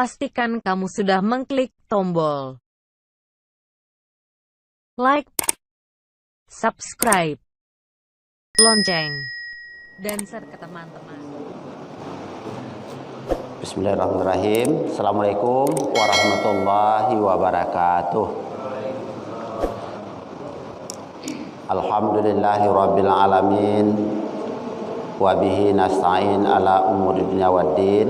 pastikan kamu sudah mengklik tombol like, subscribe, lonceng, dan share ke teman-teman. Bismillahirrahmanirrahim. Assalamualaikum warahmatullahi wabarakatuh. Alhamdulillahi rabbil alamin. Wa bihi nasta'in ala umuri dunya waddin.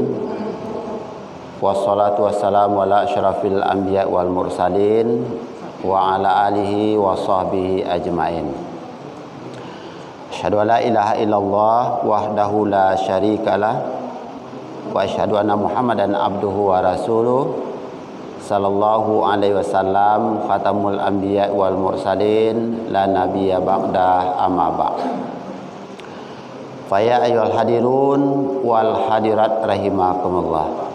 Wassalatu wassalamu ala asyrafil anbiya wal mursalin wa ala alihi wa sahbihi ajmain. Asyhadu an la ilaha illallah wahdahu la syarikalah wa asyhadu anna Muhammadan abduhu wa rasuluh sallallahu alaihi wasallam khatamul anbiya wal mursalin la nabiyya ba'da amma ba'd. Fa ya ayyuhal hadirun wal hadirat rahimakumullah.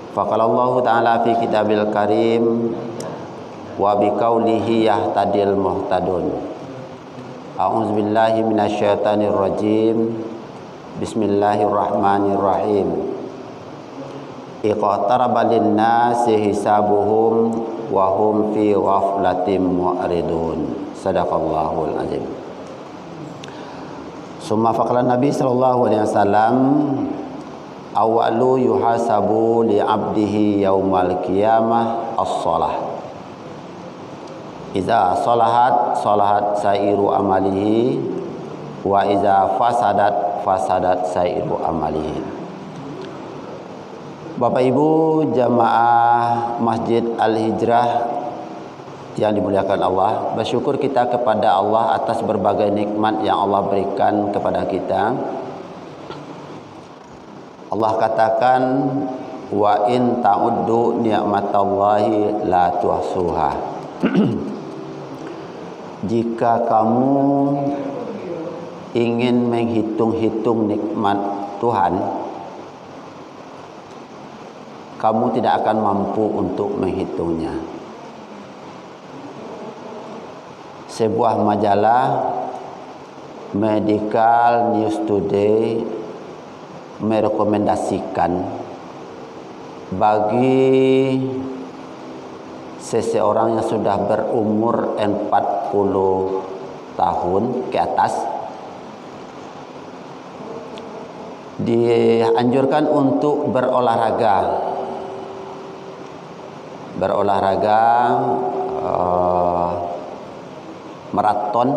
Faqala Allah ta'ala fi kitabil karim wa biqaulihi yahtadil muhtadun. A'udzu billahi minasyaitonir rajim. Bismillahirrahmanirrahim. Iqtaraba lin-nasi hisabuhum wa hum fi ghaflatin mu'ridun. Shadaqallahul azim. Summa faqala Nabi sallallahu alaihi wasallam, awwalu yuhasabu li 'abdihi yaumal qiyamah as-shalah. Idza salahat salahat sairu amalihi wa idza fasadat fasadat sairu amalihi. Bapak Ibu jamaah Masjid Al-Hijrah yang dimuliakan Allah, bersyukur kita kepada Allah atas berbagai nikmat yang Allah berikan kepada kita. Allah katakan, wa in ta'uddu ni'matallahi la tuhsuha. Jika kamu ingin menghitung-hitung nikmat Tuhan, kamu tidak akan mampu untuk menghitungnya. Sebuah majalah Medical News Today merekomendasikan bagi seseorang yang sudah berumur 40 tahun ke atas dianjurkan untuk berolahraga maraton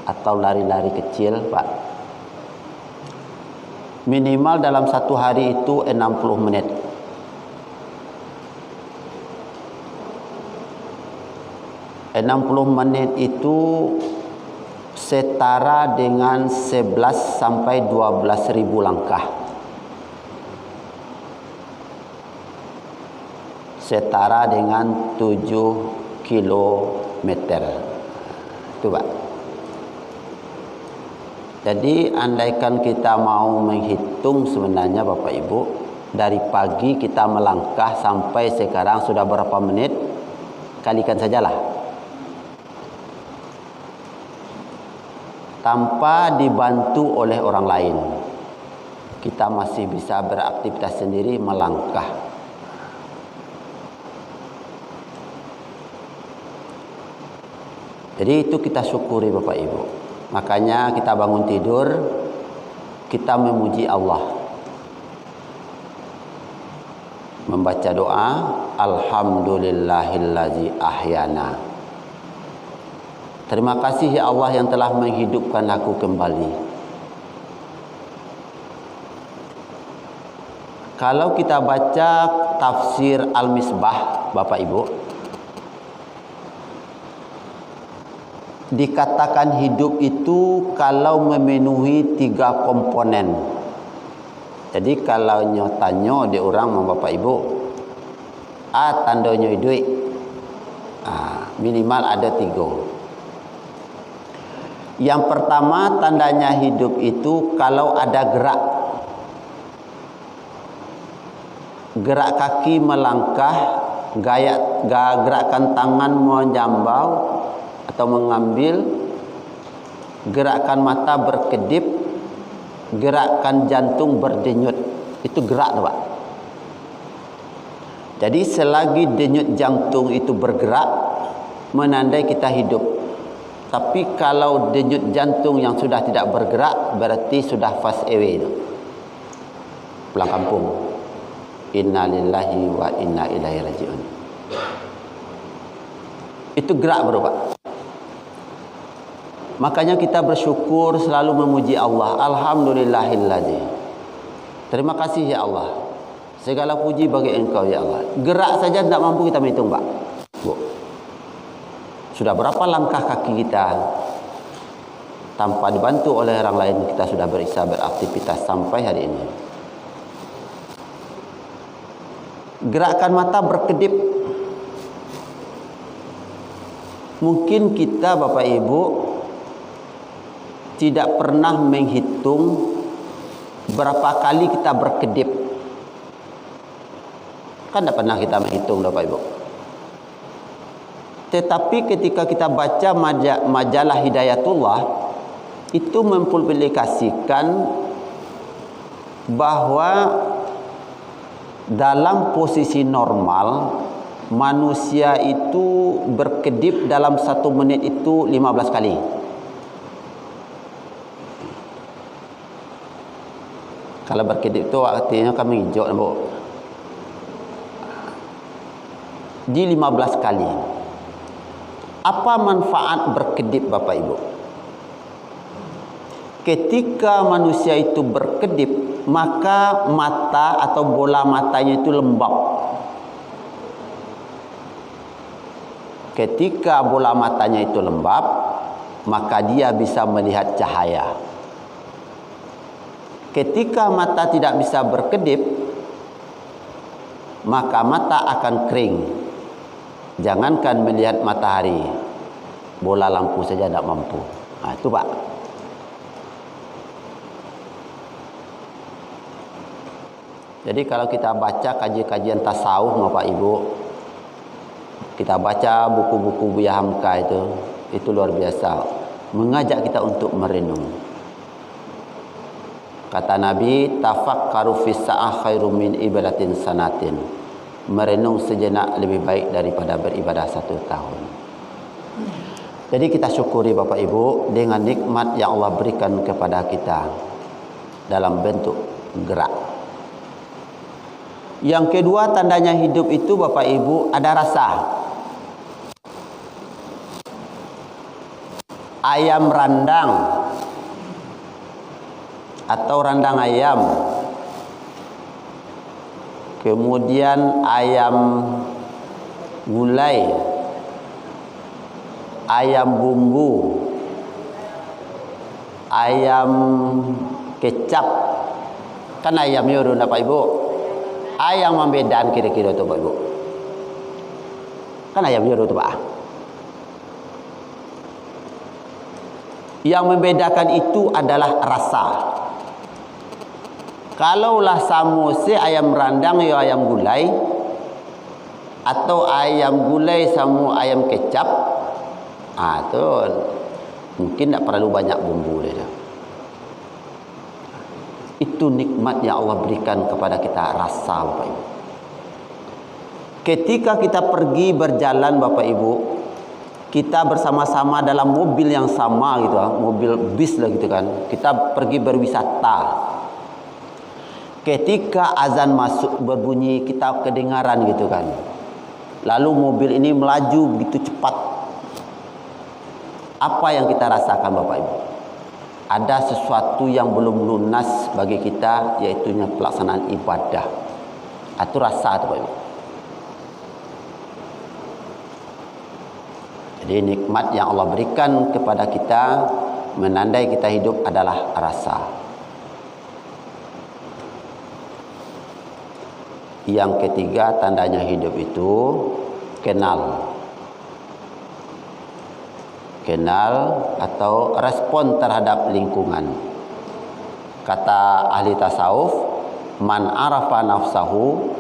atau lari-lari kecil, Pak. Minimal dalam satu hari itu 60 menit. Itu setara dengan 11 sampai 12 ribu langkah. Setara dengan 7 kilometer. Itu, Pak. Jadi andaikan kita mau menghitung sebenarnya Bapak Ibu, dari pagi kita melangkah sampai sekarang sudah berapa menit, kalikan sajalah. Tanpa dibantu oleh orang lain, kita masih bisa beraktivitas sendiri melangkah. Jadi itu kita syukuri Bapak Ibu. Makanya kita bangun tidur, kita memuji Allah, membaca doa, alhamdulillahillazi ahyana. Terima kasih ya Allah yang telah menghidupkan aku kembali. Kalau kita baca tafsir Al-Misbah Bapak Ibu, dikatakan hidup itu kalau memenuhi 3 komponen. Jadi kalau nyotanyo di orang sama Bapak Ibu, tandanya duit, minimal ada 3. Yang pertama tandanya hidup itu kalau ada gerak. Gerak kaki melangkah, gerakan tangan menjambau atau mengambil, gerakan mata berkedip, gerakan jantung berdenyut. Itu gerak, Pak. Jadi selagi denyut jantung itu bergerak, menandai kita hidup. Tapi kalau denyut jantung yang sudah tidak bergerak, berarti sudah fast away itu. Pulang kampung. Inna lillahi wa inna ilaihi raji'un. Itu gerak baru, Pak. Makanya kita bersyukur, selalu memuji Allah. Alhamdulillahilladzi. Terima kasih ya Allah. Segala puji bagi Engkau ya Allah. Gerak saja tidak mampu kita menghitung, Pak. Bu. Sudah berapa langkah kaki kita tanpa dibantu oleh orang lain, kita sudah beraktivitas sampai hari ini. Gerakan mata berkedip. Mungkin kita Bapak Ibu tidak pernah menghitung berapa kali kita berkedip. Kan tidak pernah kita menghitung Bapak Ibu. Tetapi ketika kita baca majalah Hidayatullah, itu mempublikasikan bahwa dalam posisi normal manusia itu berkedip dalam 1 menit itu 15 kali. Kalau berkedip itu artinya kami hijau, Bu. Di 15 kali. Apa manfaat berkedip Bapak Ibu? Ketika manusia itu berkedip, maka mata atau bola matanya itu lembab. Ketika bola matanya itu lembab, maka dia bisa melihat cahaya. Ketika mata tidak bisa berkedip, maka mata akan kering. Jangankan melihat matahari, bola lampu saja tidak mampu. Nah, itu Pak. Jadi kalau kita baca kajian tasawuf Bapak Ibu, kita baca buku-buku Buya Hamka itu luar biasa, mengajak kita untuk merenung. Kata Nabi, tafakkaru fis sa'ah khairum min ibadatin sanatin. Merenung sejenak lebih baik daripada beribadah 1 tahun. Jadi kita syukuri Bapak Ibu dengan nikmat yang Allah berikan kepada kita dalam bentuk gerak. Yang kedua, tandanya hidup itu Bapak Ibu ada rasa. Ayam randang atau randang ayam, kemudian ayam gulai, ayam bumbu, ayam kecap, kan ayamnya udah Bapak Ibu. Ayam membedakan kira-kira itu Bapak Ibu. Kan ayamnya udah Pak. Yang membedakan itu adalah rasa. Kalaulah samose ayam randang ya ayam gulai, atau ayam gulai sama ayam kecap, itu mungkin tidak perlu banyak bumbu dia. Itu nikmat yang Allah berikan kepada kita, rasa Bapak Ibu. Ketika kita pergi berjalan Bapak Ibu, kita bersama-sama dalam mobil yang sama gitu, mobil bis lah gitu kan. Kita pergi berwisata. Ketika azan masuk berbunyi, kita kedengaran gitu kan. Lalu mobil ini melaju begitu cepat. Apa yang kita rasakan Bapak Ibu? Ada sesuatu yang belum lunas bagi kita, yaitu pelaksanaan ibadah. Itu rasa Bapak Ibu. Jadi nikmat yang Allah berikan kepada kita, menandai kita hidup adalah rasa. Yang ketiga, tandanya hidup itu kenal. Kenal atau respon terhadap lingkungan. Kata ahli tasawuf, man arafa nafsahu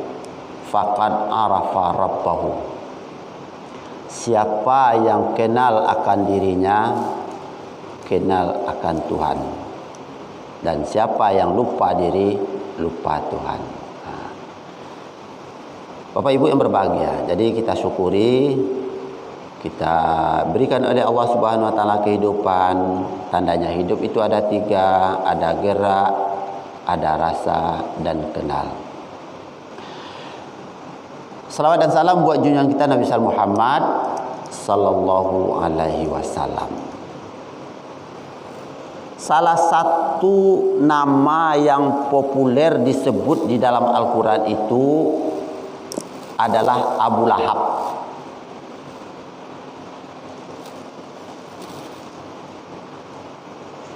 faqad arafa rabbahu. Siapa yang kenal akan dirinya, kenal akan Tuhan. Dan siapa yang lupa diri, lupa Tuhan. Bapak Ibu yang berbahagia, jadi kita syukuri, kita berikan oleh Allah Subhanahu wa taala kehidupan. Tandanya hidup itu ada 3, ada gerak, ada rasa, dan kenal. Salawat dan salam buat junjungan kita Nabi Muhammad sallallahu alaihi wasallam. Salah satu nama yang populer disebut di dalam Al-Quran itu adalah Abu Lahab.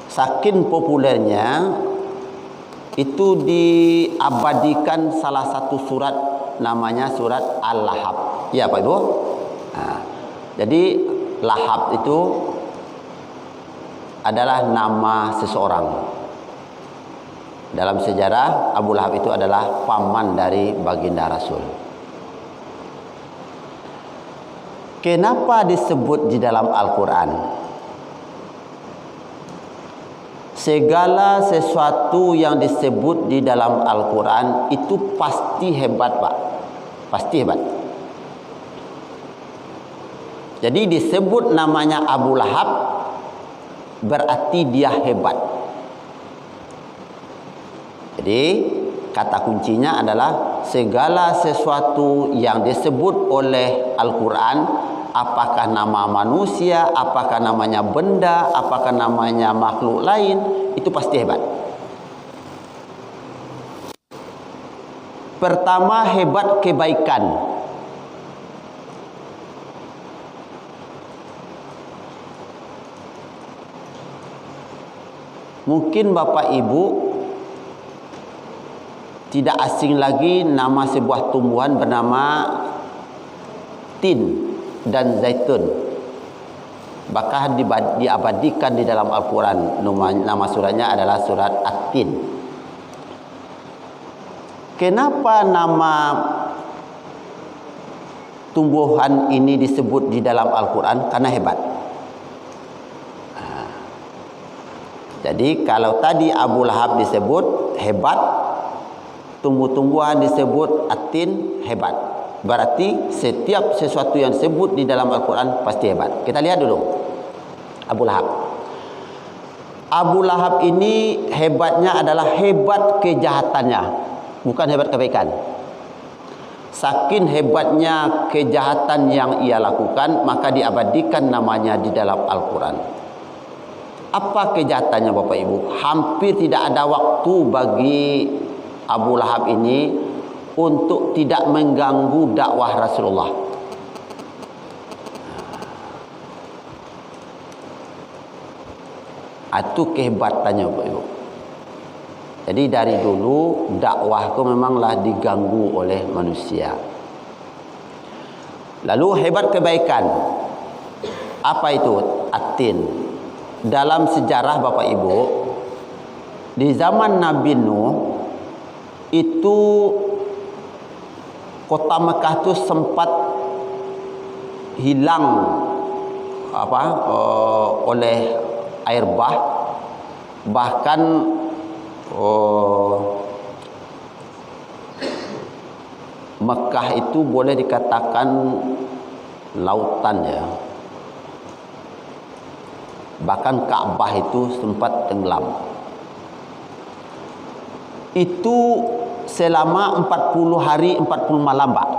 Saking populernya itu diabadikan salah satu surat, namanya surat Al-Lahab. Ya Pak Ibu. Jadi Lahab itu adalah nama seseorang. Dalam sejarah Abu Lahab itu adalah paman dari baginda Rasul. Kenapa disebut di dalam Al-Quran? Segala sesuatu yang disebut di dalam Al-Quran itu pasti hebat, Pak. Pasti hebat. Jadi disebut namanya Abu Lahab berarti dia hebat. Jadi kata kuncinya adalah segala sesuatu yang disebut oleh Al-Quran, apakah nama manusia, apakah namanya benda, apakah namanya makhluk lain, itu pasti hebat. Pertama, hebat kebaikan. Mungkin Bapak Ibu tidak asing lagi nama sebuah tumbuhan bernama tin dan zaitun. Bahkan diabadikan di dalam Al-Quran. Nama suratnya adalah surat At-Tin. Kenapa nama tumbuhan ini disebut di dalam Al-Quran? Karena hebat. Jadi kalau tadi Abu Lahab disebut hebat, tumbuh-tumbuhan disebut At-Tin hebat. Berarti setiap sesuatu yang disebut di dalam Al-Quran pasti hebat. Kita lihat dulu Abu Lahab. Abu Lahab ini hebatnya adalah hebat kejahatannya, bukan hebat kebaikan. Saking hebatnya kejahatan yang ia lakukan, maka diabadikan namanya di dalam Al-Quran. Apa kejahatannya Bapak Ibu? Hampir tidak ada waktu bagi Abu Lahab ini untuk tidak mengganggu dakwah Rasulullah. Itu kehebatannya Bapak Ibu. Jadi dari dulu dakwahku memanglah diganggu oleh manusia. Lalu hebat kebaikan. Apa itu? At-Tin. Dalam sejarah Bapak Ibu, di zaman Nabi Nuh itu kota Mekah itu sempat hilang oleh air bah. Bahkan Mekah itu boleh dikatakan lautan ya. Bahkan Ka'bah itu sempat tenggelam. Itu selama 40 hari 40 malam, Pak.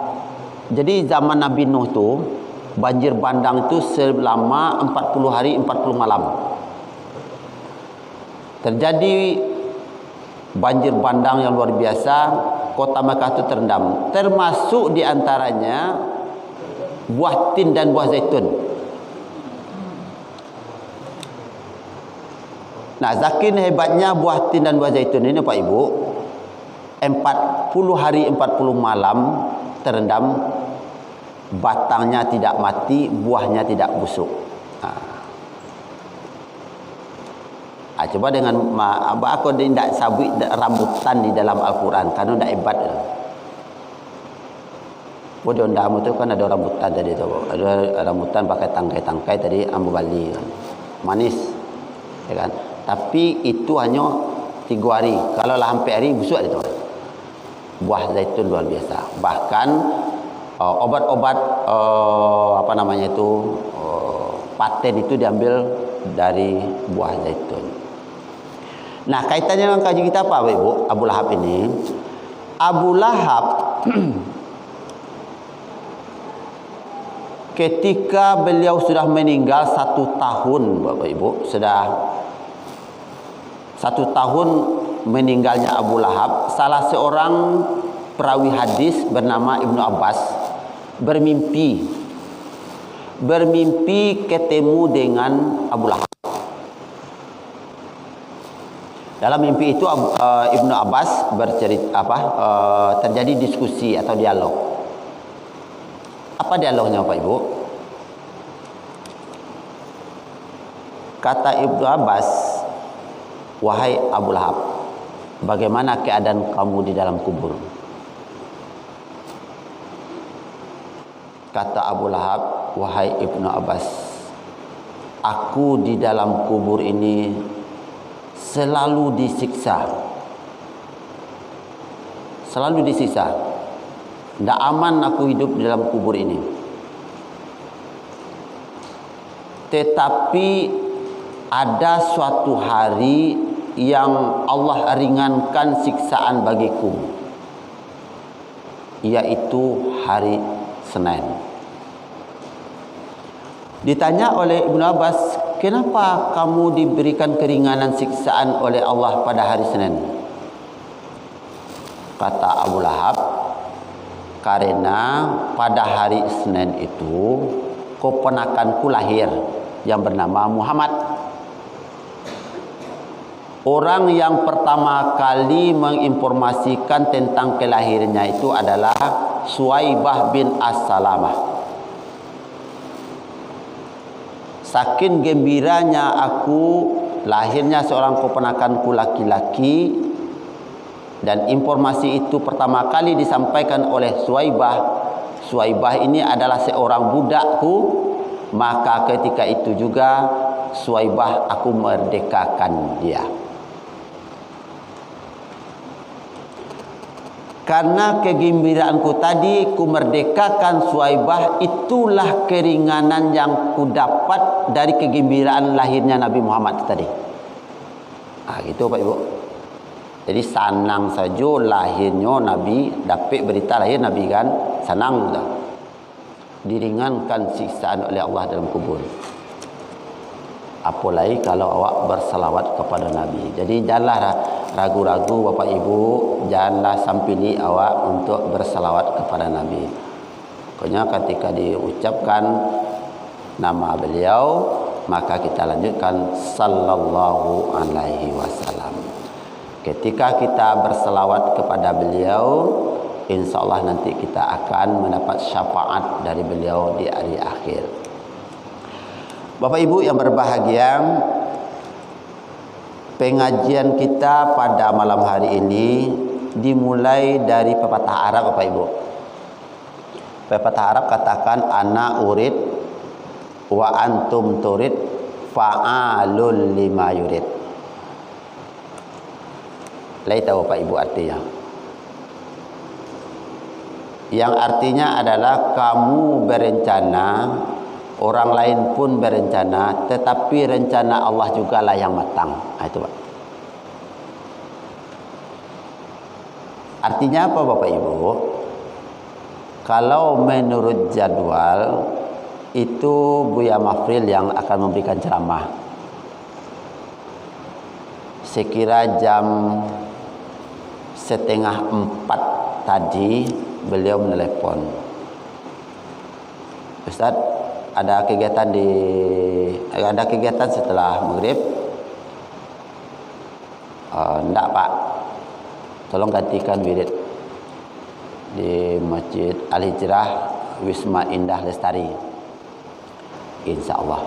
Jadi zaman Nabi Nuh itu banjir bandang itu selama 40 hari 40 malam. Terjadi banjir bandang yang luar biasa, kota Mekah itu terendam. Termasuk diantaranya buah tin dan buah zaitun. Nah, saking hebatnya buah tin dan buah zaitun ini Pak Ibu, 40 hari 40 malam terendam, batangnya tidak mati, buahnya tidak busuk. Coba dengan aku tidak sabit rambutan di dalam Al-Quran, karena tidak hebat. Bodoh ndamu itu kan ada rambutan tadi tu, ada rambutan pakai tangkai-tangkai tadi ambu bali, manis, ya kan? Tapi itu hanya 3 hari. Kalau lah hampir hari busuk itu. Buah zaitun luar biasa. Bahkan obat-obat apa namanya itu paten itu diambil dari buah zaitun. Nah, kaitannya dengan kaji kita apa, Ibu? Abu Lahab ini. Abu Lahab ketika beliau sudah meninggal 1 tahun, Bapak Ibu, sudah 1 tahun meninggalnya Abu Lahab, salah seorang perawi hadis bernama Ibnu Abbas bermimpi ketemu dengan Abu Lahab. Dalam mimpi itu Ibnu Abbas bercerita terjadi diskusi atau dialog. Apa dialognya, Pak Ibu? Kata Ibnu Abbas, "Wahai Abu Lahab, bagaimana keadaan kamu di dalam kubur?" Kata Abu Lahab, "Wahai Ibnu Abbas, aku di dalam kubur ini selalu disiksa. Selalu disiksa. Tidak aman aku hidup di dalam kubur ini. Tetapi ada suatu hari yang Allah ringankan siksaan bagiku, yaitu hari Senin." Ditanya oleh Ibnu Abbas, "Kenapa kamu diberikan keringanan siksaan oleh Allah pada hari Senin?" Kata Abu Lahab, "Karena pada hari Senin itu keponakanku lahir yang bernama Muhammad. Orang yang pertama kali menginformasikan tentang kelahirannya itu adalah Suwaibah bin As-Salamah. Saking gembiranya aku lahirnya seorang keponakanku laki-laki, dan informasi itu pertama kali disampaikan oleh Suwaibah. Suwaibah ini adalah seorang budakku, maka ketika itu juga Suwaibah aku merdekakan dia. Karena kegembiraanku tadi, ku merdekakan Suwaibah, itulah keringanan yang ku dapat dari kegembiraan lahirnya Nabi Muhammad tadi." Gitu Pak Ibu. Jadi senang saja lahirnya Nabi, dapat berita lahir Nabi kan, senang dah. Diringankan siksaan oleh Allah dalam kubur. Apalagi kalau awak bersalawat kepada Nabi. Jadi janganlah ragu-ragu Bapak Ibu, janganlah sampili awak untuk bersalawat kepada Nabi. Pokoknya ketika diucapkan nama beliau, maka kita lanjutkan sallallahu alaihi wasallam. Ketika kita bersalawat kepada beliau, insyaallah nanti kita akan mendapat syafaat dari beliau di hari akhir. Bapak Ibu yang berbahagia, pengajian kita pada malam hari ini dimulai dari pepatah Arab, Bapak Ibu. Pepatah Arab katakan, "Ana urid wa antum turid fa'alul lima yurid." Lai tahu Bapak Ibu artinya? Yang artinya adalah kamu berencana, orang lain pun berencana, tetapi rencana Allah juga lah yang matang. Itu Pak. Artinya apa Bapak Ibu? Kalau menurut jadwal itu Buya Mafril yang akan memberikan ceramah. Sekira jam 3:30 tadi beliau menelepon, "Ustaz, ada kegiatan setelah maghrib?" "Enggak Pak, tolong gantikan wirid di Masjid Al-Hijrah Wisma Indah Lestari, insyaallah."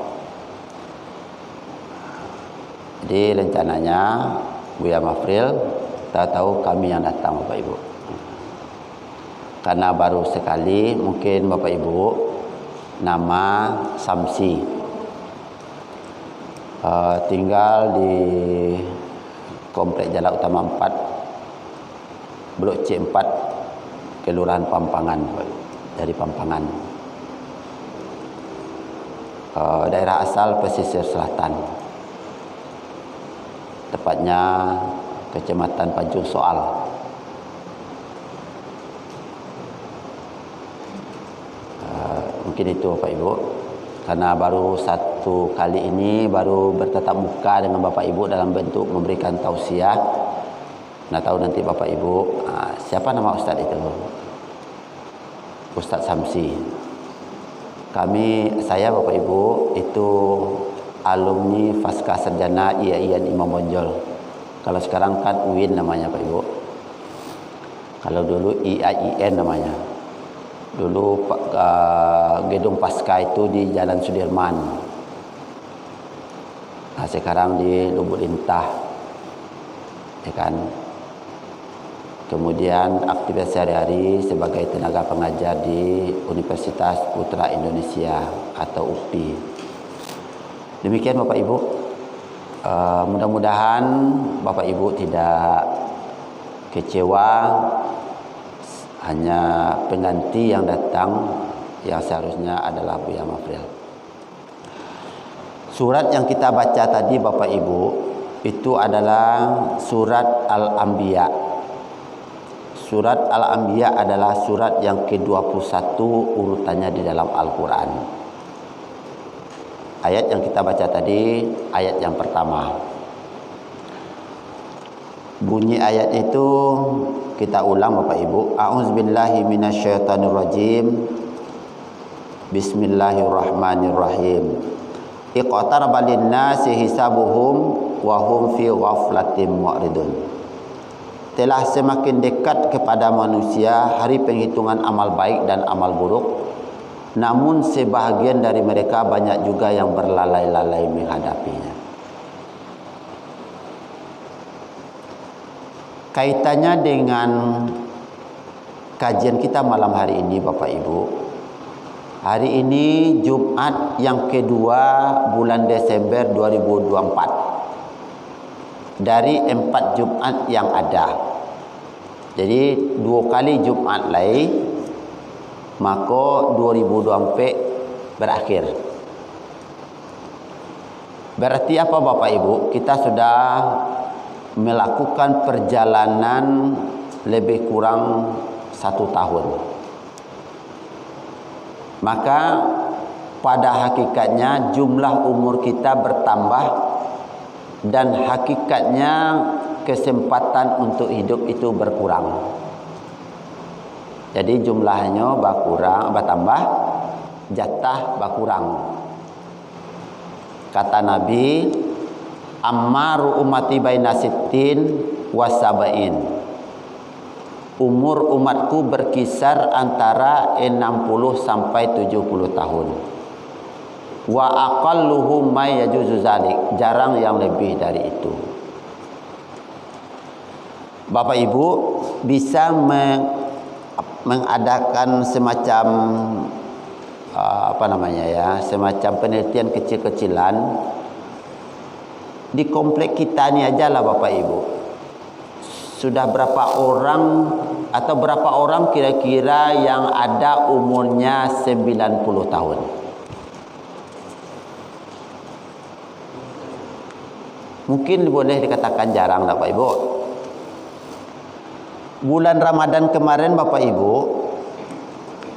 Jadi rencananya Buya Mafril, tahu kami yang datang Bapak Ibu. Karena baru sekali, mungkin Bapak Ibu, nama Samsi, tinggal di Komplek Jalan Utama 4, Blok C4, Kelurahan Pampangan. dari Pampangan. Daerah asal pesisir selatan, tepatnya Kecamatan Tanjung Soal. Mungkin itu Bapak Ibu, karena baru satu kali ini baru bertatap muka dengan Bapak Ibu dalam bentuk memberikan tausiah. Nah, tahu nanti Bapak Ibu, siapa nama Ustaz itu? Ustaz Samsi. Saya Bapak Ibu itu alumni Pasca Sarjana IAIN Imam Bonjol. Kalau sekarang kan UIN namanya Pak Ibu. Kalau dulu IAIN namanya. Dulu gedung Pasca itu di Jalan Sudirman. Nah, sekarang di Lubuk Lintah. Ya kan? Kemudian aktivitas sehari-hari sebagai tenaga pengajar di Universitas Putra Indonesia atau UPI. Demikian Bapak Ibu. Mudah-mudahan Bapak Ibu tidak kecewa. Hanya pengganti yang datang yang seharusnya adalah Buya Mafril. Surat yang kita baca tadi Bapak Ibu itu adalah surat Al-Anbiya. Surat Al-Anbiya adalah surat yang ke-21 urutannya di dalam Al-Quran. Ayat yang kita baca tadi ayat yang pertama. Bunyi ayat itu kita ulang Bapak Ibu. A'udzubillahi minasyaitonirrajim. Bismillahirrahmanirrahim. Iqtaraba lin-nasi hisabuhum wa hum fi ghaflatin mu'ridun. Telah semakin dekat kepada manusia hari penghitungan amal baik dan amal buruk, namun sebahagian dari mereka banyak juga yang berlalai-lalai menghadapinya. Kaitannya dengan kajian kita malam hari ini Bapak Ibu. Hari ini Jumat yang kedua bulan Desember 2024. Dari 4 Jumat yang ada. Jadi 2 kali Jumat lain, maka 2024 berakhir. Berarti apa Bapak Ibu? Kita sudah melakukan perjalanan lebih kurang 1 tahun. Maka pada hakikatnya jumlah umur kita bertambah dan hakikatnya kesempatan untuk hidup itu berkurang. Jadi jumlahnya bertambah, jatah berkurang. Kata Nabi, Ammaru ummati baina sittin wa sab'in. Umur umatku berkisar antara 60 sampai 70 tahun. Wa aqalluhum may yajuzu zalik. Jarang yang lebih dari itu. Bapak Ibu bisa mengadakan semacam semacam penelitian kecil-kecilan di komplek kita ni aja lah Bapak Ibu. Sudah berapa orang atau berapa orang kira-kira yang ada umurnya 90 tahun? Mungkin boleh dikatakan jarang Bapak Ibu. Bulan Ramadan kemarin Bapak Ibu,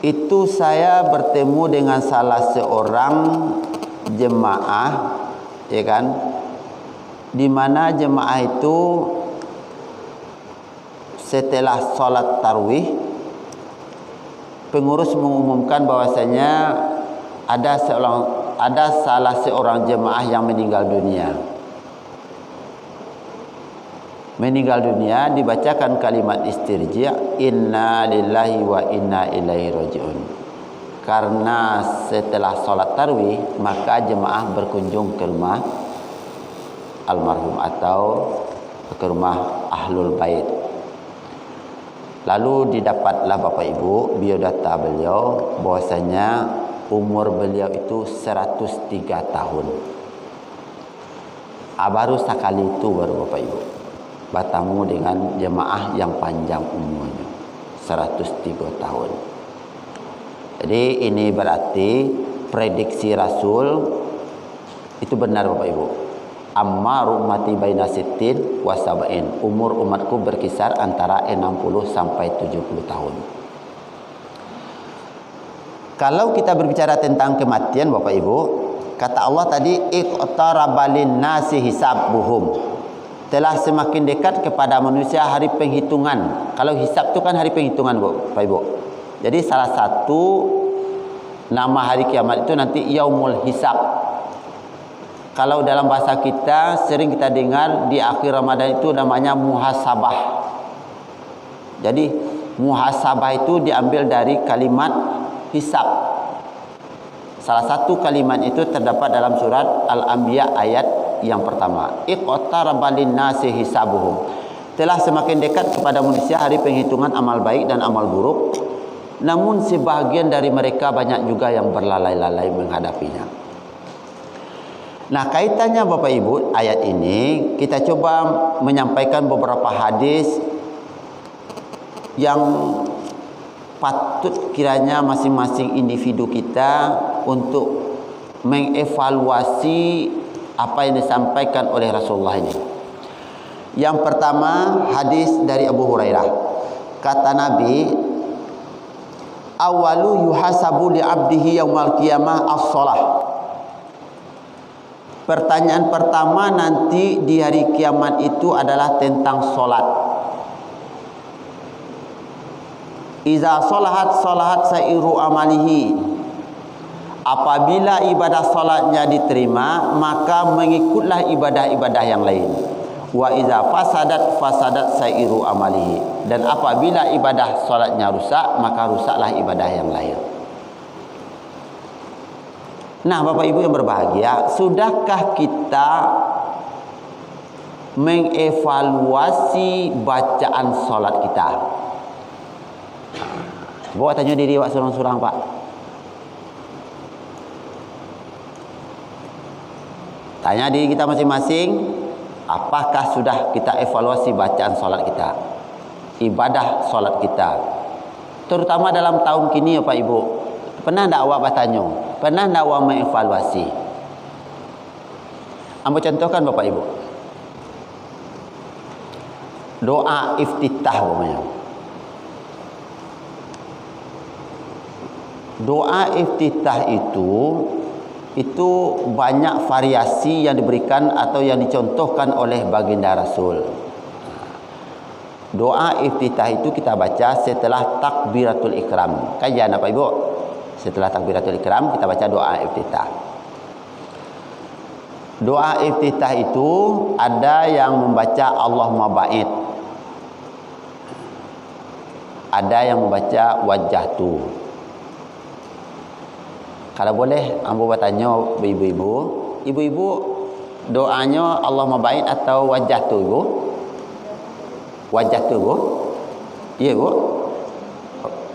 itu saya bertemu dengan salah seorang jemaah, ya kan? Di mana jemaah itu setelah sholat tarawih, pengurus mengumumkan bahwasanya ada salah seorang jemaah yang meninggal dunia. Meninggal dunia, dibacakan kalimat istirja, inna lillahi wa inna ilaihi raji'un. Karena setelah sholat tarawih, maka jemaah berkunjung ke rumah almarhum atau ke rumah ahlul bait. Lalu didapatlah Bapak Ibu biodata beliau bahwasanya umur beliau itu 103 tahun. Baru sekali itu Bapak Ibu bertemu dengan jemaah yang panjang umurnya 103 tahun. Jadi ini berarti prediksi Rasul itu benar Bapak Ibu. Ammar ummati baina sittin wa sab'in. Umur umatku berkisar antara 60 sampai 70 tahun. Kalau kita berbicara tentang kematian Bapak Ibu, kata Allah tadi iqtaraba lin-nasi hisabuhum. Telah semakin dekat kepada manusia hari penghitungan. Kalau hisab itu kan hari penghitungan Bapak Ibu. Jadi salah satu nama hari kiamat itu nanti Yaumul Hisab. Kalau dalam bahasa kita sering kita dengar di akhir Ramadan itu namanya muhasabah. Jadi muhasabah itu diambil dari kalimat hisab. Salah satu kalimat itu terdapat dalam surat Al-Anbiya ayat yang pertama. Iqtaraba lin-nasi hisabuhum. Telah semakin dekat kepada manusia hari penghitungan amal baik dan amal buruk. Namun sebahagian dari mereka banyak juga yang berlalai-lalai menghadapinya. Nah, kaitannya Bapak Ibu ayat ini kita coba menyampaikan beberapa hadis yang patut kiranya masing-masing individu kita untuk mengevaluasi apa yang disampaikan oleh Rasulullah ini. Yang pertama hadis dari Abu Hurairah. Kata Nabi, awalu yuhasabu li abdihi yaumal qiyamah as-shalah. Pertanyaan pertama nanti di hari kiamat itu adalah tentang solat. Iza solahat solahat sairu amalihi. Apabila ibadah solatnya diterima, maka mengikutlah ibadah-ibadah yang lain. Wa iza fasadat fasadat sairu amalihi. Dan apabila ibadah solatnya rusak, maka rusaklah ibadah yang lain. Nah, Bapak Ibu yang berbahagia, sudahkah kita mengevaluasi bacaan solat kita? Bawa tanya diri awak surang-surang Pak. Tanya diri kita masing-masing, apakah sudah kita evaluasi bacaan solat kita, ibadah solat kita, terutama dalam tahun kini ya Pak Ibu. Pernah tak awak bertanya? Pernah tak awak mengevaluasi? Ambo contohkan Bapak Ibu. Doa iftitah namanya. Doa iftitah itu banyak variasi yang diberikan atau yang dicontohkan oleh baginda Rasul. Doa iftitah itu kita baca setelah takbiratul ikram. Kajian Bapak Ibu. Setelah takbiratul ikram kita baca doa iftitah. Doa iftitah itu ada yang membaca Allahumma ba'id. Ada yang membaca wajjahtu. Kalau boleh ambo bertanya ibu-ibu, ibu-ibu doanya Allahumma ba'id atau wajjahtu Ibu? Wajjahtu Ibu? Iya Ibu?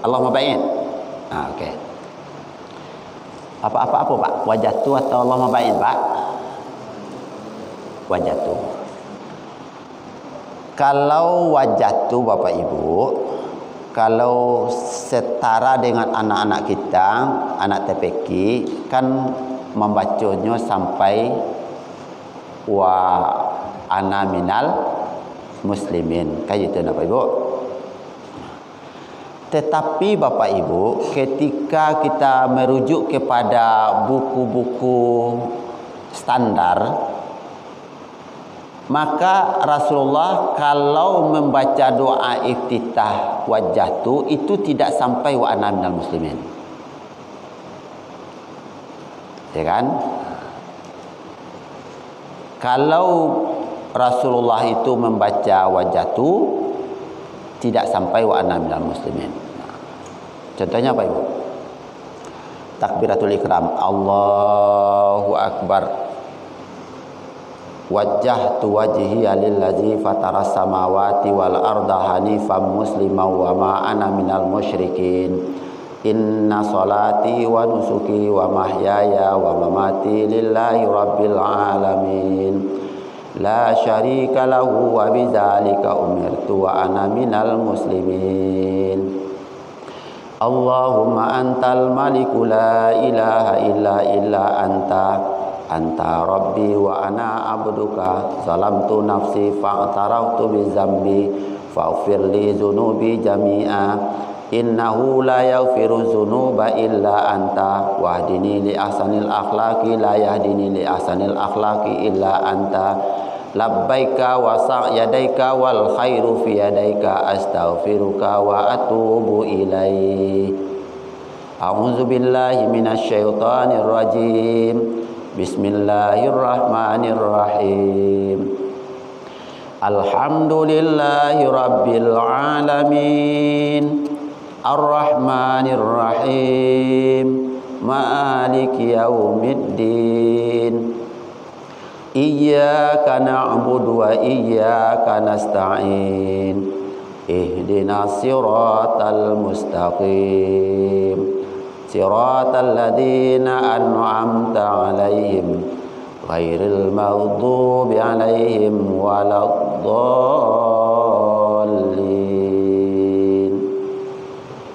Allahumma ba'id. Okey. Apa Pak? Wajjahtu atau Allahumma ba'id Pak? Wajjahtu. Kalau wajjahtu Bapak Ibu, kalau setara dengan anak-anak kita, anak TPQ kan membacanya sampai wa ana minal muslimin. Kayak itu Bapak Ibu. Tetapi Bapak Ibu, ketika kita merujuk kepada buku-buku standar, maka Rasulullah kalau membaca doa iftitah wajjahtu itu tidak sampai wa ana minal muslimin. Ya kan? Kalau Rasulullah itu membaca wajjahtu tidak sampai wa ana minal muslimin. Contohnya apa Ibu? Takbiratul ikram, Allahu akbar. Wajjahtu wajhiya lillazi fataras samawati wal arda hanifan musliman wa ma ana minal musyrikin. Inna salati wa nusuki wa mahyaya wa mamati lillahi rabbil alamin. La syarika lahu wa bidzalika umirtu wa ana minal muslimin. Allahumma antal maliku la ilaha illa anta rabbi wa ana abduka zalamtu nafsi fa'taraftu bi zambi faghfir li dzunubi jami'a innahu la yaghfiru dzunuba illa anta wahdini li ahsanil akhlaqi la yahdini li ahsanil akhlaqi illa anta labbaika wa sa'yadaika wal khairu fi yadaika astaghfiruka wa atubu ilaih. A'udzu billahi minasy syaithanir rajim. Bismillahirrahmanirrahim. Alhamdulillahi rabbil alamin. Ar-Rahmanir Rahim. Maliki yaumiddin. Iyyaka na'budu wa iyyaka nasta'in. Ihdinas siratal mustaqim. Siratal ladzina an'amta 'alaihim ghairil maghdubi 'alaihim waladdallin.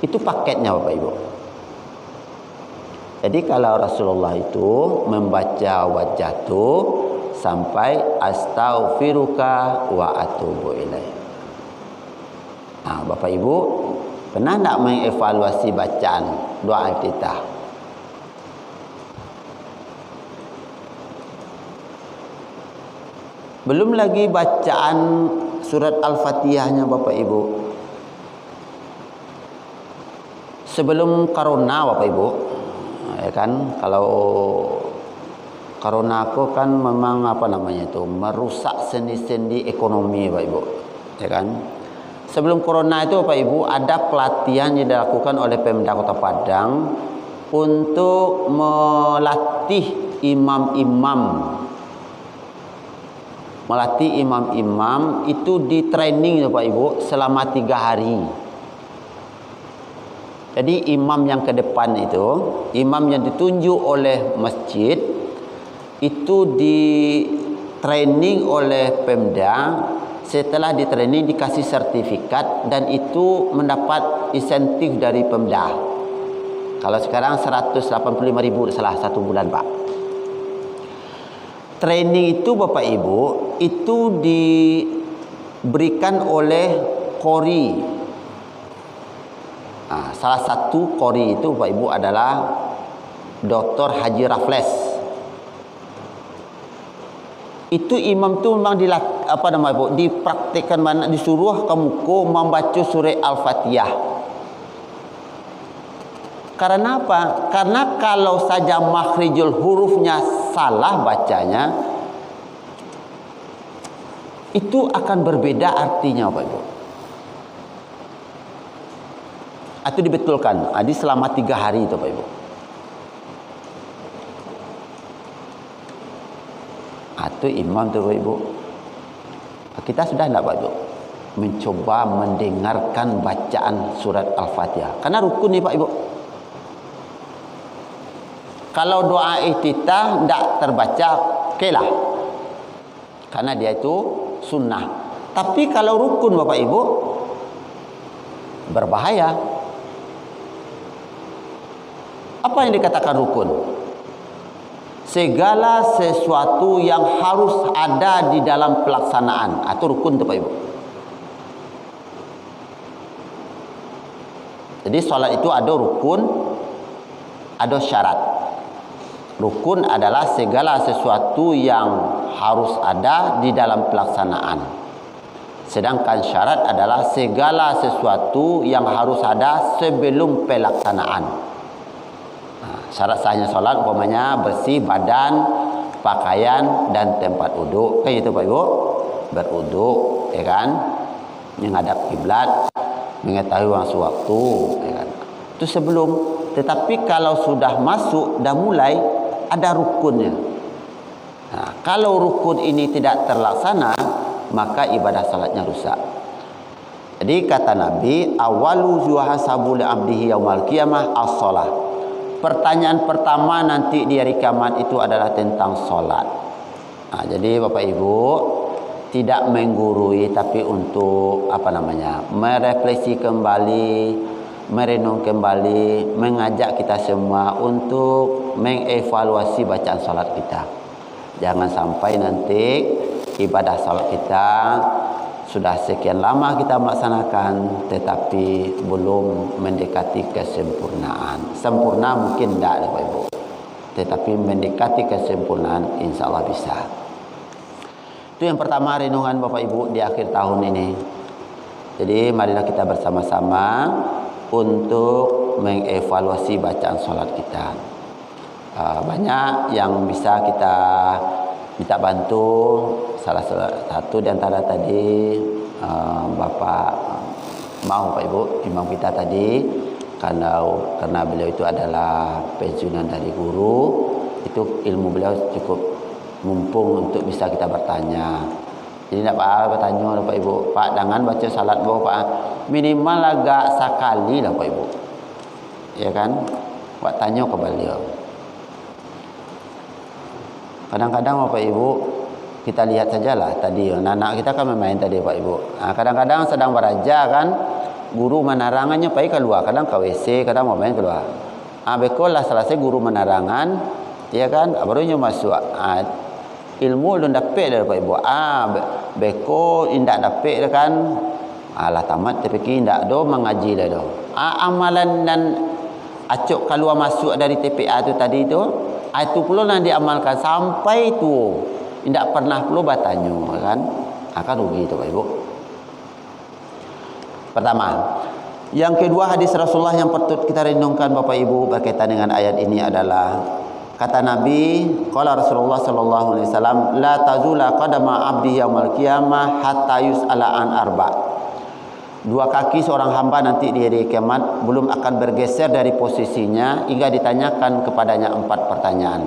Itu paketnya Bapak Ibu. Jadi kalau Rasulullah itu membaca wajah itu sampai astaghfiruka wa atubu ilaih. Nah, Bapak Ibu pernah tak mengevaluasi bacaan doa iftitah? Belum lagi bacaan surat Al-Fatihahnya Bapak Ibu. Sebelum corona Bapak Ibu, ya kan, kalau corona aku kan memang merusak sendi-sendi ekonomi Bapak Ibu, ya kan. Sebelum corona itu Bapak Ibu ada pelatihan yang dilakukan oleh Pemda Kota Padang untuk melatih imam-imam itu di training Bapak Ibu selama 3 hari. Jadi imam yang ke depan itu, imam yang ditunjuk oleh masjid itu di training oleh Pemda. Setelah di training dikasih sertifikat dan itu mendapat insentif dari Pemda. Kalau sekarang 185.000 salah satu bulan Pak. Training itu Bapak Ibu itu diberikan oleh Qori. Nah, salah satu Qori itu Bapak Ibu adalah Dr. Haji Rafles. Itu imam tu memang dipraktikkan mana, disuruh kamu membaca surah Al-Fatihah. Karena apa? Karena kalau saja makhrijul hurufnya salah bacanya, itu akan berbeda artinya Bapak Ibu. Itu dibetulkan. Jadi selama 3 hari itu Bapak Ibu. Itu imam tu Bapak Ibu. Kita sudah tidak Bapak Ibu mencoba mendengarkan bacaan surat Al-Fatihah. Karena rukun ni Pak Ibu. Kalau doa iftitah tidak terbaca, okeylah. Karena dia itu sunnah. Tapi kalau rukun Bapak Ibu berbahaya. Apa yang dikatakan rukun? Segala sesuatu yang harus ada di dalam pelaksanaan atau rukun itu Pak Ibu. Jadi solat itu ada rukun, ada syarat. Rukun adalah segala sesuatu yang harus ada di dalam pelaksanaan. Sedangkan syarat adalah segala sesuatu yang harus ada sebelum pelaksanaan. Syarat sahnya solat umpamanya bersih badan, pakaian dan tempat wuduk. Kan itu Pak Ibu? Berwuduk, ya kan? Menghadap kiblat, mengetahui waktu waktu, ya kan? Itu sebelum. Tetapi kalau sudah masuk, dah mulai, ada rukunnya. Nah, kalau rukun ini tidak terlaksana, maka ibadah salatnya rusak. Jadi kata Nabi, awalu yuhasabu li abdihi yaumal qiyamah as-shalah. Pertanyaan pertama nanti di hari kiamat itu adalah tentang solat. Nah, jadi Bapak Ibu tidak menggurui, tapi untuk merefleksi kembali merenung kembali, mengajak kita semua untuk mengevaluasi bacaan salat kita. Jangan sampai nanti ibadah salat kita sudah sekian lama kita melaksanakan tetapi belum mendekati kesempurnaan. Sempurna mungkin tidak, Bapak Ibu. Tetapi mendekati kesempurnaan insya-Allah bisa. Itu yang pertama, renungan Bapak Ibu di akhir tahun ini. Jadi marilah kita bersama-sama untuk mengevaluasi bacaan salat kita. Banyak yang bisa kita minta bantu. Salah satu di antara tadi Bapak mau Pak Ibu, imam kita tadi, karena beliau itu adalah pensiunan dari guru, itu ilmu beliau cukup mumpung untuk bisa kita bertanya. Jadi tidak apa bertanya Pak Ibu, Pak jangan baca salat Pak, minimal agak sekali lah Pak Ibu, ya kan? Pak tanya ke beliau. Kadang-kadang Bapak Ibu kita lihat sajalah tadi anak kita kan main tadi Pak Ibu. Kadang-kadang sedang beraja kan, guru menarangannya pergi keluar, kadang ke WC, kadang mau main keluar. Bekol lah selesai guru menarangan, ya kan, barunya masuk. Ilmu belum dapat dah Pak Ibu. Beko indak dapat kan. Alah tamat tapi indak do mengaji dah do. Amalan dan acuk keluar masuk dari TPA tu tadi tu, itu pula nak diamalkan sampai tu. Indak pernah perlu bertanya kan. Akan rugi tu Pak Ibu. Pertama. Yang kedua, hadis Rasulullah yang patut kita renungkan Bapak Ibu berkaitan dengan ayat ini adalah kata Nabi, qala Rasulullah sallallahu alaihi wasallam, la tazula qadama 'abdi yaumil qiyamah hatta yus'ala an arba'. Dua kaki seorang hamba nanti di hari kiamat belum akan bergeser dari posisinya hingga ditanyakan kepadanya 4 pertanyaan.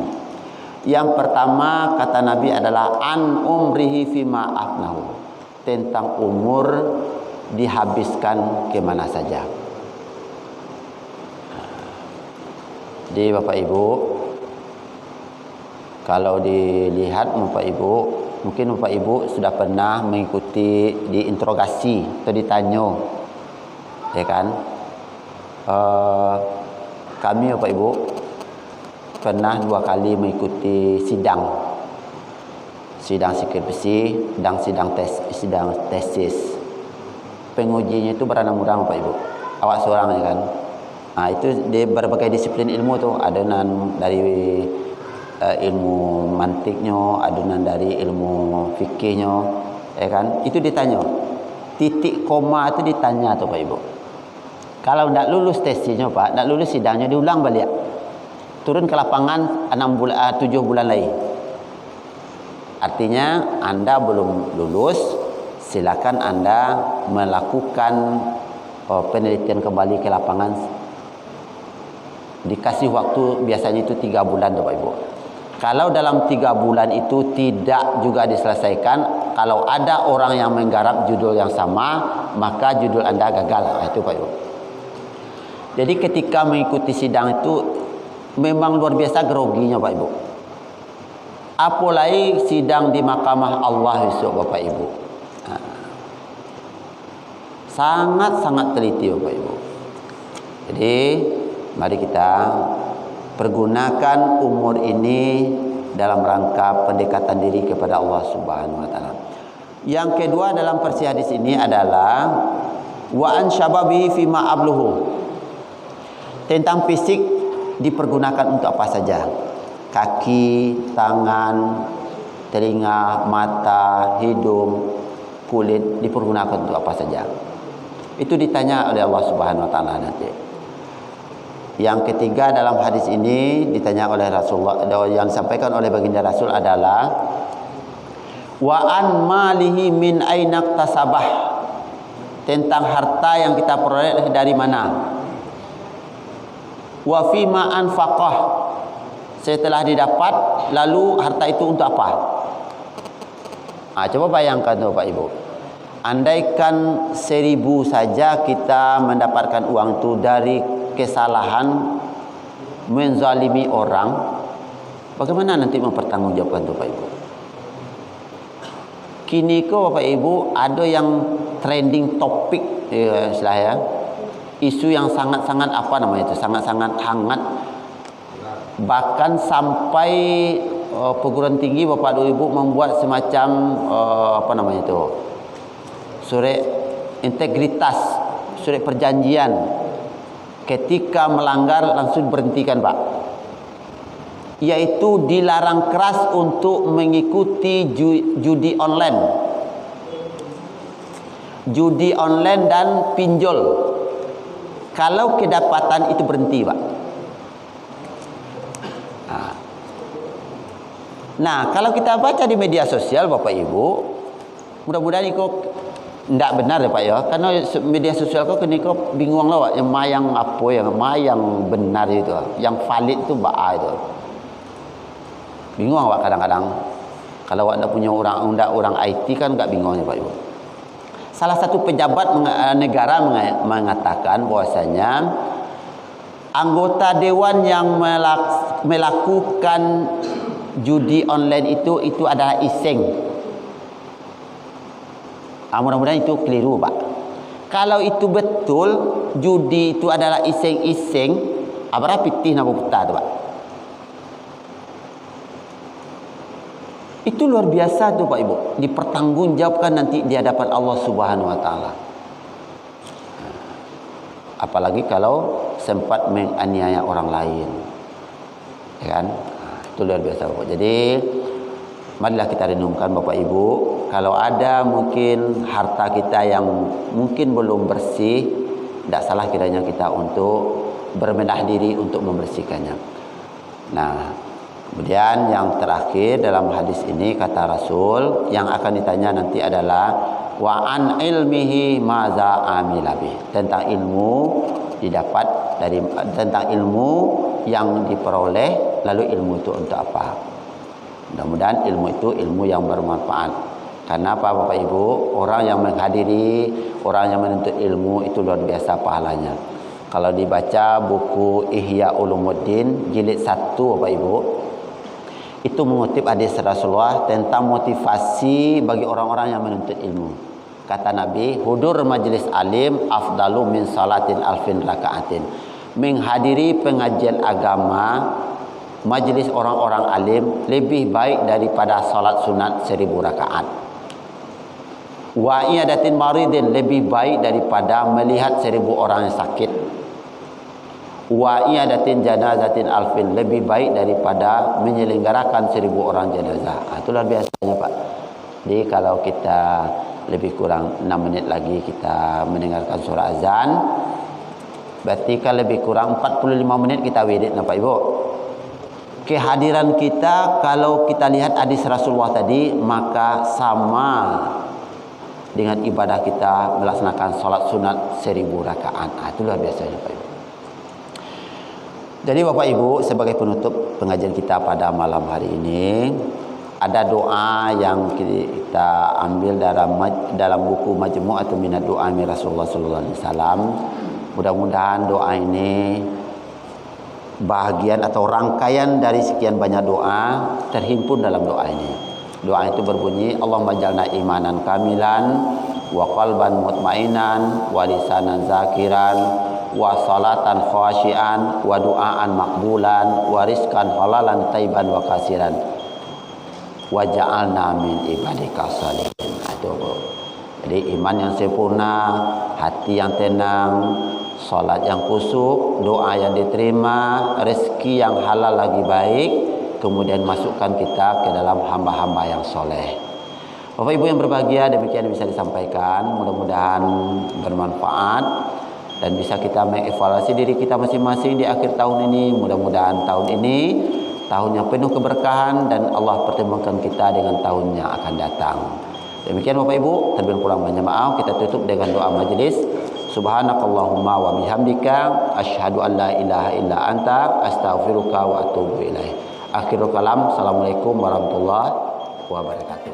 Yang pertama kata Nabi adalah an umrihi fima afnahu, tentang umur dihabiskan ke mana saja. Jadi Bapak Ibu, kalau dilihat Bapak Ibu, mungkin Bapak Ibu sudah pernah mengikuti diinterogasi atau ditanya, ya kan? Kami Bapak Ibu pernah 2 kali mengikuti sidang skripsi dan sidang tesis. Pengujinya itu berenam orang Pak Ibu, awak seorang ya kan. Itu di berbagai disiplin ilmu tu, adonan dari ilmu mantiknya, adonan dari ilmu fikihnya, ya kan. Itu ditanya, titik koma itu ditanya tu Pak Ibu. Kalau tidak lulus tesisnya Pak, tidak lulus sidangnya, diulang balik, turun ke lapangan 7 bulan lagi. Artinya Anda belum lulus, silakan Anda melakukan penelitian kembali ke lapangan. Dikasih waktu biasanya itu 3 bulan Bapak Ibu. Kalau dalam 3 bulan itu tidak juga diselesaikan, kalau ada orang yang menggarap judul yang sama, maka judul Anda gagal. Itu Pak Ibu. Jadi ketika mengikuti sidang itu memang luar biasa groginya Pak Ibu. Apalagi sidang di mahkamah Allah besok Bapak Ibu. Sangat-sangat teliti Bapak Ibu. Jadi mari kita pergunakan umur ini dalam rangka pendekatan diri kepada Allah Subhanahu wa taala. Yang kedua dalam versi hadis ini adalah wa an syababihi fima abluhu. Tentang fisik dipergunakan untuk apa saja. Kaki, tangan, telinga, mata, hidung, kulit dipergunakan untuk apa saja. Itu ditanya oleh Allah Subhanahu wa taala nanti. Yang ketiga dalam hadis ini ditanya oleh Rasulullah, yang disampaikan oleh baginda Rasul adalah wa an malihi min aina tasabah, tentang harta yang kita peroleh dari mana. Wa fima anfaqah, setelah didapat lalu harta itu untuk apa. Coba bayangkan tuh Pak Ibu, andaikan 1.000 saja kita mendapatkan uang itu dari kesalahan menzalimi orang, bagaimana nanti mempertanggungjawabkan itu Pak Ibu? Kini ko Bapak Ibu ada yang trending topik istilahnya, isu yang sangat-sangat apa namanya itu, sangat-sangat hangat, bahkan sampai perguruan tinggi Bapak dan Ibu membuat semacam apa namanya itu, surat integritas, surat perjanjian, ketika melanggar langsung berhentikan Pak, yaitu dilarang keras untuk mengikuti judi online dan pinjol kalau kedapatan itu berhenti Pak. Nah, kalau kita baca di media sosial Bapak Ibu, mudah-mudahan itu tidak benar ya Pak ya, karena media sosial kok kini kok bingung lah Pak, yang mayang apa yang benar itu, yang valid itu Pak itu. Bingung Pak kadang-kadang. Kalau Anda punya orang IT kan enggak bingung ya Pak Ibu. Salah satu pejabat negara mengatakan bahwasanya anggota dewan yang melakukan judi online itu adalah iseng. Mudah-mudahan itu keliru Pak. Kalau itu betul judi itu adalah iseng-iseng, apa pitih nama putah tu Pak. Itu luar biasa tu Pak Ibu, dipertanggungjawabkan nanti di hadapan Allah Subhanahu wa taala. Apalagi kalau sempat menganiaya orang lain. Ya kan? Itu luar biasa Bapak. Jadi marilah kita renungkan Bapak Ibu, kalau ada mungkin harta kita yang mungkin belum bersih, tidak salah kiranya kita untuk berbenah diri untuk membersihkannya. Nah, kemudian yang terakhir dalam hadis ini kata Rasul, yang akan ditanya nanti adalah wa an ilmihi maza amila bih, tentang ilmu didapat dari, tentang ilmu yang diperoleh, lalu ilmu itu untuk apa. Mudah-mudahan ilmu itu ilmu yang bermanfaat. Karena apa Bapak Ibu, orang yang menghadiri, orang yang menuntut ilmu itu luar biasa pahalanya. Kalau dibaca buku Ihya Ulumuddin jilid 1 Bapak Ibu, itu mengutip hadis Rasulullah tentang motivasi bagi orang-orang yang menuntut ilmu. Kata Nabi, hudur majlis alim afdalu min salatin alfin rakaatin. Menghadiri pengajian agama, majlis orang-orang alim lebih baik daripada salat sunat 1000 rakaat. Wa iyadatin maridin, lebih baik daripada melihat 1000 orang yang sakit. Wa iyadatin janazatin alfin, lebih baik daripada menyelenggarakan 1000 orang jenazah. Itu luar biasanya Pak. Jadi kalau kita lebih kurang 6 menit lagi kita mendengarkan surah azan, berarti kan lebih kurang 45 menit kita wirid Pak Ibu. Kehadiran kita kalau kita lihat hadis Rasulullah tadi, maka sama dengan ibadah kita melaksanakan salat sunat 1000 rakaat. Itu luar biasa Pak Ibu. Jadi Bapak Ibu, sebagai penutup pengajian kita pada malam hari ini, ada doa yang kita ambil dalam buku Majmu'atun Minad Du'a min Rasulullah sallallahu alaihi wasallam. Mudah-mudahan doa ini bahagian atau rangkaian dari sekian banyak doa terhimpun dalam doa ini. Doa itu berbunyi, Allahumma jalna imanan kamilan wa qalban mutmainan wa lisanan zakiran wa salatan khasyian wa du'aan maqbulan wa rizqan halalan tayyiban wa kasiran wa ja'alna min ibadika salihin. Jadi iman yang sempurna, hati yang tenang, salat yang khusyuk, doa yang diterima, rezeki yang halal lagi baik, kemudian masukkan kita ke dalam hamba-hamba yang soleh. Bapak Ibu yang berbahagia, demikian yang bisa disampaikan. Mudah-mudahan bermanfaat dan bisa kita mengevaluasi diri kita masing-masing di akhir tahun ini. Mudah-mudahan tahun ini tahun yang penuh keberkahan dan Allah pertemukan kita dengan tahun yang akan datang. Demikian Bapak Ibu, terlebih kurang banyak maaf. Kita tutup dengan doa majelis. Subhanakallahumma wa bihamdika asyhadu an la ilaha illa anta astaghfiruka wa atubu ilaih. Akhirul kalam. Assalamualaikum warahmatullahi wabarakatuh.